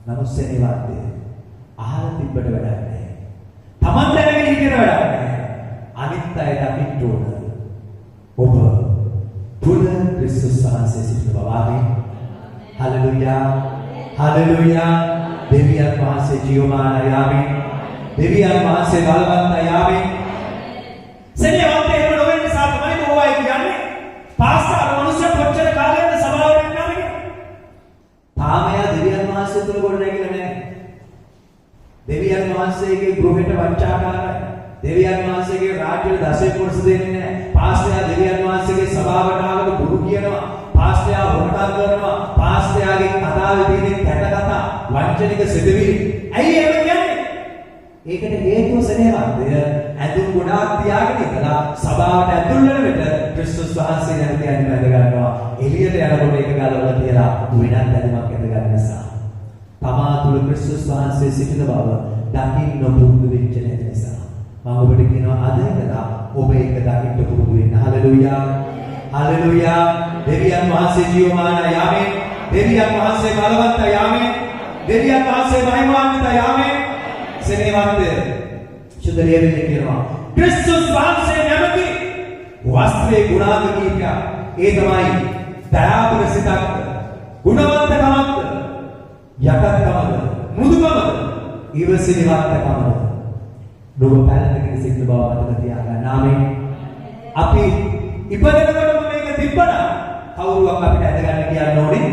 Speaker 1: නමුත් සෙනෙහවන්තය අහලා තිබ්බට වැඩක් නැහැ. Taman දැනගෙන හිටියට වැඩක් නැහැ. අනිත් අය දකින්න ඕන. ඔබ තුල ක්‍රිස්තුස් වහන්සේ සිටින බව. ආමේන්. හalleluya. හalleluya. දෙවියන් වහන්සේ ජීවමානයි. ආමේන්. දෙවියන් වහන්සේ බලවන්තයි. ආමේන්. සෙනෙහවන්තය එහෙම නොවෙන නිසා තමයි ඕවා කියන්නේ. පාස්ටර් මනුෂ්‍ය කොච්චර කාලයක්ද සභාවට එන්නේ නැහැ. තාමයා දෙවියන් වහන්සේ තුල ගොඩ නැගිලා නැහැ. දෙවියන් වහන්සේගේ ගෘහෙට වංචාකාරයි. දෙවියන් වහන්සේගේ රාජ්‍යයට දසෙන් කොටස දෙන්නේ නැහැ. පාස්ටරයා දෙවියන් වහන්සේගේ සභාවට ආවම බුදු කියනවා. පාස්ටරයා හොරකම් කරනවා. පාස්ටරයාගේ කතා කතාවේ තියෙන කැත කතා වංචනික සිදුවිලි ඇයි එහෙම කියන්නේ? ඒකට හේතුව සෙනෙහවන්තය ඇඳුම් ගොඩාක් තියාගෙන ඉඳලා සභාවට ඇතුල් වෙන විට ක්‍රිස්තුස් වහන්සේ නැති කියන්නේ වැඳ ගන්නවා. එළියට යනකොට ඒක ගලවලා තියලා වෙනත් ඇඳුමක් ඇඳ ගන්න නිසා. තමා තුළ ක්‍රිස්තුස් වහන්සේ සිටින බව දකින්න පුරුදු වෙච්ච නැති නිසා. මම ඔබට කියනවා අද ඉඳලා ඔබ ඒක දකින්න පුරුදු වෙන්න. හලෙලූයා. හලෙලූයා. දෙවියන් වහන්සේ ජීවමානයි. ආමේන්. දෙවියන් වහන්සේ බලවන්තයි. ආමේන්. දෙවියන් වහන්සේ මහිමාන්විතයි. ආමේන්. සෙනෙහවන්තය සුදලියවෙන්න කියනවා ක්‍රිස්තුස් වහන්සේ නැමැති වස්ත්‍රයේ ගුණාංග කීපයක්. ඒ තමයි දයාබර සිතක්, ගුණවන්තකමක්, යටත්කමද, මෘදුකමද, ඉවසිලිවන්තකමද. ඔබ පැලඳගෙන සිටින බව මතක තියාගන්න. ආමේන්. අපි ඉපදෙනකොටම මේක තිබ්බනම් කවුරුවක් අපිට ඇදගන්න කියන්න ඕනේ.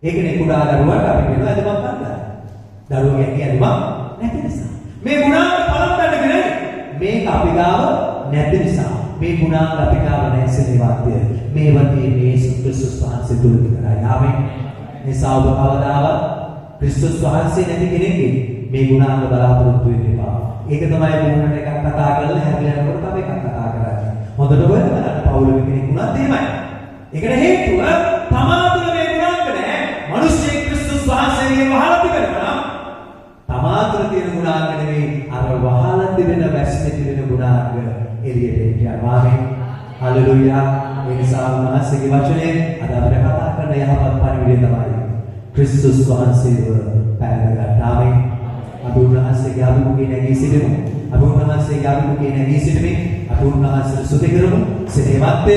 Speaker 1: ඒකනේ කුඩා දරුවාට අපි කියනවා ඇදමක් ගන්න. දරුවගේ ඇදමක් නැති නිසා. මේ ගුණාංග පලම්බන්න නෙවෙයි. මේක අපි ගාව නැති නිසා. මේ ගුණාංග අපි ගාව නැසෙන්නේ වාක්‍ය. මේ වගේ මේ යේසුස් ක්‍රිස්තුස් වහන්සේ තුල විතරයි. ආමේන්. නිසා ඔබ කවදාවත් ක්‍රිස්තුස් වහන්සේ නැති කෙනෙක්ගේ මේ ගුණාංග බලාපොරොත්තු වෙන්න එපා. ඒක තමයි මොනකට එකක් කතා කරලා හැරිලා යනකොට තව එකක් කතා කරන්නේ. හොඳට හොයලා බලන්න පවුලේ කෙනෙක් වුණත් එහෙමයි. ඒකට හේතුව තමා තුළ මේ ගුණාංග නැහැ. මිනිස්සේ ක්‍රිස්තුස් වහන්සේගේ වහලා තිබෙනවා. තමා තුළ තියෙන ගුණාංග නෙවෙයි අර වහලා තිබෙන වැස්සේ තිබෙන ගුණාංග එළියට එනවා. ආමේන්. හලෙලූයා. ඒ නිසා මහසගේ වචනේ අද අපිට කතා කරන යහපත් පරිවිඩය තමයි ක්‍රිස්තුස් වහන්සේව පැහැදගත්. ආමේන්. අපි උන්වහන්සේගේ අභිමුඛයේ නැගී සිටිමු. අපි උන්වහන්සේගේ අභිමුඛයේ නැගී සිටිමින් අපි උන්වහන්සේට ස්තුති කරමු. සෙනෙහවන්තය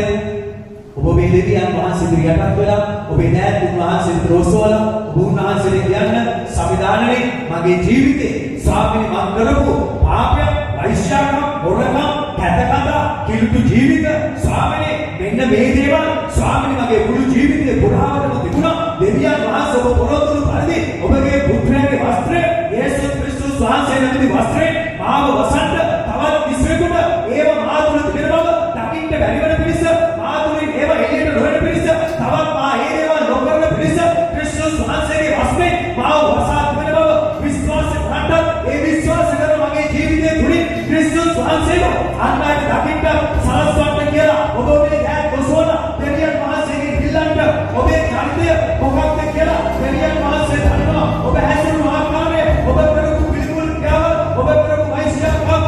Speaker 1: ඔබ මේ දෙවියන් වහන්සේ ඉදිරියට වෙලා ඔබේ දෑත් උන්වහන්සේට රොස්වලා ඔබ උන්වහන්සේට කියන්න සංවිධානයේ මගේ ජීවිතේ ස්වාමීනි මම කරපු පාපය, වෛශ්‍යාකම්, හොරකම්, කැතකඳ, කිලුටු ජීවිත ස්වාමීනි මෙන්න මේ දේවල් ස්වාමීනි මගේ මුළු ජීවිතේ පුරාවටම තිබුණා. දෙවියන් වහන්සේ ඔබ පොරොත්තු පරිදි ඔබගේ පුත්‍රයාගේ වස්ත්‍රය යේසුස් ක්‍රිස්තුස් වහන්සේ නැමැති වස්ත්‍රය මාව වසන්ත තවත් විශ්වෙකුට ඒව මා තුළ තිබෙන බව දකින්න බැරි වෙන පිණිස මා තුළින් ඒව එළියට නොවන පිණිස තවත් මා ඒ දේවල් නොකරන පිණිස ක්‍රිස්තුස් වහන්සේගේ වස්ත්‍රය මාව වසා තිබෙන බව විශ්වාස කරන්න ඒ විශ්වාස කරන මගේ ජීවිතය තුළින් ක්‍රිස්තුස් වහන්සේව අන්‍යයන් දකින්න සලස්වන්න කියලා ඔබ මේ දෑ කොසෝන දෙවියන් වහන්සේගේ පිළිලන්ට ඔබේ චරිතය මොකක්ද කියලා දෙවියන් වහන්සේ දන්නවා. ඔබ හැසිරුණු ආකාරය, ඔබ කරපු පිළිකුල් ක්‍රියාව, ඔබ කරපු වෛශ්‍යාකම්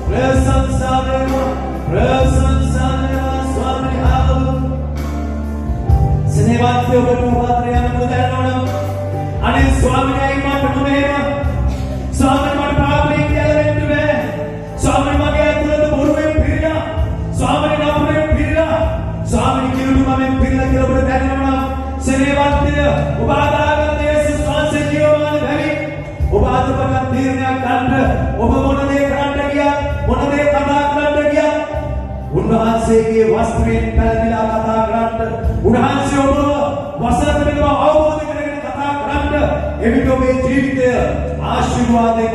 Speaker 1: ප්‍රශංසා වේවා ස්වාමී හාලෙලූයා සෙනෙහවත් ඔබට පාත්‍රය යන අනේ ස්වාමීනි මට නුනේම ස්වාමීනි මට පාපේ කියලා වෙන්න බෑ ස්වාමීනි මගේ ඇතුළත බොරුවෙන් පිරලා ස්වාමීනි නපුරෙන් පිරලා ස්වාමීනි කිරුළු මමෙන් පිරලා කියලා ඔබට දැනෙනවා සෙනෙහවත්ය ඔබ ආදාගත් යේසුස් වහන්සේ ජීවමාන වෙවි ඔබ අදපට තීරණයක් ගන්න ඔබ මොන දේ කරන්න ගියත් මොන දේ කතා කරන්න ගියත් උන්වහන්සේගේ වස්ත්‍රයෙන් පැලදිලා කතා කරන්න උන්වහන්සේ ඔබ වසර පිළිබඳව අවබෝධ කරගෙන කතා කරන්න එවිට ඔබේ ජීවිතය ආශිර්වාදයෙන්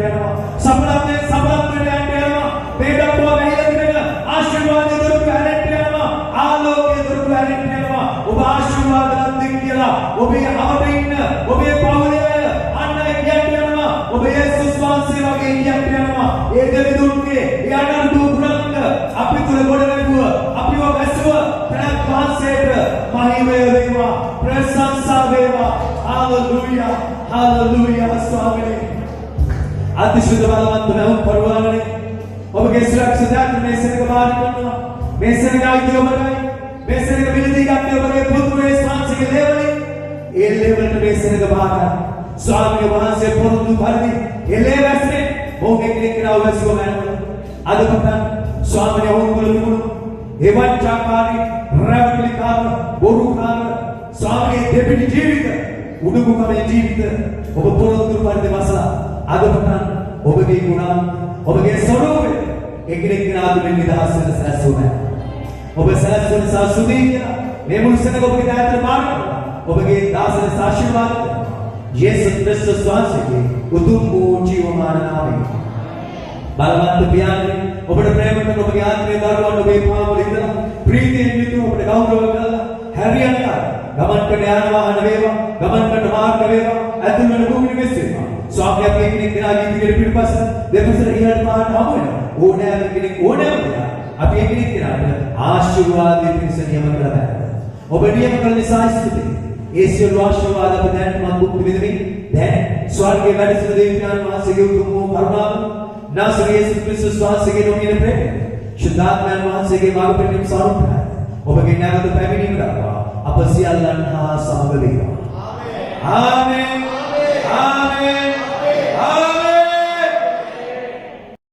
Speaker 1: යනවා සඵලත්වයෙන් යනවා වේදනාව වැහිලා තිබෙන ආශිර්වාදයේ දොරටු ඇරෙන්න යනවා ආලෝකයේ දොරටු ඇරෙන්න යනවා ඔබ ආශිර්වාදවත් කියලා ඔබේ අවට ඉන්න ඔබේ පවුලේ අන්න කියන්න යනවා ඔබ යේසුස් වහන්සේ වගේ කියන්න යනවා ඒ දෙවිඳුන්ගේ ඒ අනන්ත ගුණාංග අපි තුල ගොඩ නැගුව අපිව වැසුව තනත් වහන්සේට මහිමය වේවා ප්‍රශංසා වේවා හalleluya ස්වාමීනි අතිශය බලවත් නැව පරිවාරනේ ඔබගේ සුරක්ෂිතතාවට මේ සෙනග බාර කරනවා මේ සෙනග ආයිති ඔබයි මේ සෙනග විලදී ගන්න ඔබගේ පුතුගේ ස්වාංශික ලේවලි ඒ ලේවලට මේ සෙනග බාර ස්වාමීන් වහන්සේ පොරොන්දු පරිදි ඒ ලේවස්නේ මොකෙක් කියලා අවශ්‍යව ගන්නවා අද පටන් ස්වාමීන් වහන්සේ තිබුණු එවංචාකාරී රැවටිලිකාර බොරුකාර ස්වාමීන් දෙපිටි ජීවිත උඩුමුකමේ ජීවිත ඔබ පොරොන්දු පරිදි වසලා අද පටන් ඔබගේ ගුණ ඔබගේ ස්වරූපය එකිනෙක නාදුමින් නිදහස් වෙන සැලසුම ඔබ සැලසුම සාසුදී කියලා මේ මුල් සෙනග ඔබගේ දායත්‍ර මාර්ග ඔබගේ දාසන ආශිර්වාද යේසුස් ක්‍රිස්තුස් වහන්සේගේ උතුම් වූ ජීවමාන නාමයෙන් බලවත් පියාණනි ඔබට ප්‍රේම කරන ඔබගේ ආත්මීය දරුවන් ඔබේ පාවල ඉඳලා ප්‍රීතියෙන් යුතුව ඔබට ගෞරව කරලා හැරියන්න ගමන් කරන යානවාහන වේවා ගමන් කරන මාර්ග වේවා ඇතුල් වෙන භූමිය මෙස්සේවා ස්වාමී අපි කෙනෙක් දිනාගේ ඉදිරියට පිටපස්ස දෙපසට ඉහළට පාට හමු වෙනවා ඕනෑම කෙනෙක් ඕනෑම දෙයක් අපි කෙනෙක් දිනාට ආශිර්වාදයෙන් පිණිස නියම කරලා බෑ ඔබ නියම කරන නිසා ස්තුතියි ඒ සියලු ආශිර්වාද අප දැන් මම භුක්ති විඳිමින් දැන් ස්වර්ගයේ වැඩ සිට දෙවියන් වහන්සේගේ උතුම් වූ කරුණාව නාසරේ යේසුස් ක්‍රිස්තුස් වහන්සේගේ නොමින ප්‍රේමය ශුද්ධාත්මයන් වහන්සේගේ මාර්ග පෙන්වීම සාරුප්‍රාය ඔබගේ නැවත පැමිණීම දක්වා අප සියල්ලන් හා සමග වේවා ආමේන් ආමේන් ආමේන්